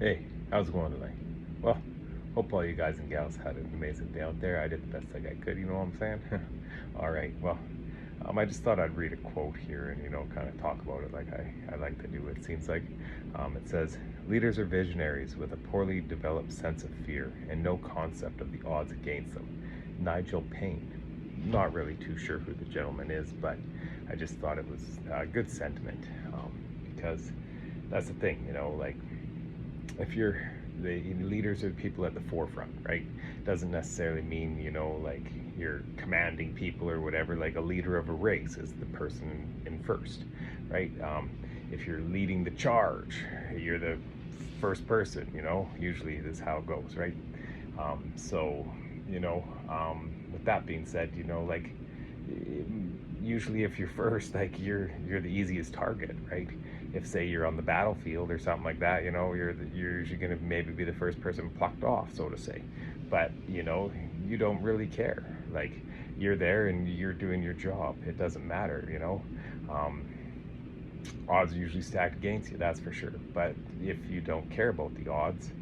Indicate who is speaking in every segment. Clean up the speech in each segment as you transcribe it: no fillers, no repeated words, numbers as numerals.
Speaker 1: Hey, how's it going tonight? Well, hope all you guys and gals had an amazing day out there. I did the best I could, you know what I'm saying? All right, well, I just thought I'd read a quote here and, kind of talk about it like I like to do, it seems like. It says, leaders are visionaries with a poorly developed sense of fear and no concept of the odds against them. Nigel Payne. Not really too sure who the gentleman is, but I just thought it was a good sentiment because that's the thing, like if you're the leaders are the people at the forefront, right? Doesn't necessarily mean like you're commanding people or whatever. Like a leader of a race is the person in first, right? If you're leading the charge, you're the first person. Usually this is how it goes, right? So with that being said, like usually if you're first, like you're the easiest target, right? If say you're on the battlefield or something like that, you're usually going to maybe be the first person plucked off, so to say. But you don't really care. Like you're there and you're doing your job. It doesn't matter. Um, Odds are usually stacked against you, that's for sure. But if you don't care about the odds,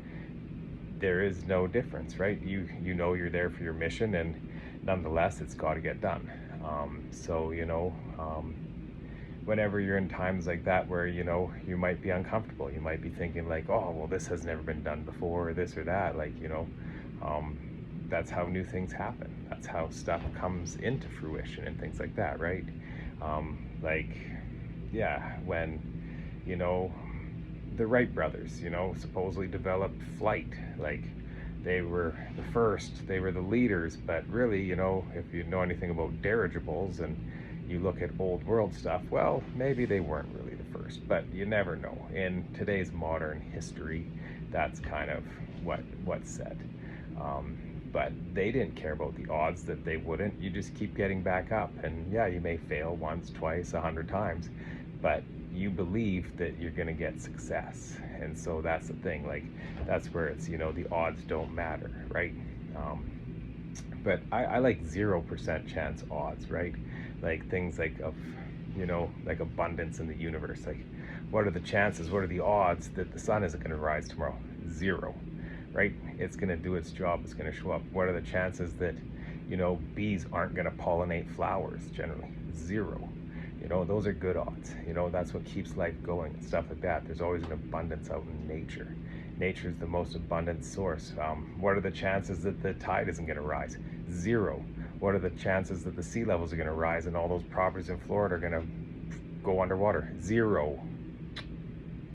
Speaker 1: there is no difference, right? You know you're there for your mission, and nonetheless, it's got to get done. So whenever you're in times like that where you might be uncomfortable, you might be thinking like, oh well, this has never been done before, or this or that. Like um, that's how new things happen. That's how stuff comes into fruition and things like that, right? Like yeah, when you know the Wright brothers, supposedly developed flight. Like they were the first, they were the leaders, but really, if you know anything about dirigibles and you look at old world stuff, well, maybe they weren't really the first, but you never know. In today's modern history, that's kind of what's said. But they didn't care about the odds that they wouldn't. You just keep getting back up, and yeah, you may fail once, twice, 100 times, but you believe that you're going to get success. And so that's the thing. Like that's where it's the odds don't matter, right? But I like 0% chance odds, right? Like things like of like abundance in the universe. Like what are the chances, what are the odds that the sun isn't going to rise tomorrow? Zero, right? It's going to do its job, it's going to show up. What are the chances that bees aren't going to pollinate flowers? Generally zero. Those are good odds. That's what keeps life going and stuff like that. There's always an abundance out in nature. Nature is the most abundant source. What are the chances that the tide isn't going to rise? Zero. What are the chances that the sea levels are going to rise and all those properties in Florida are going to go underwater? Zero.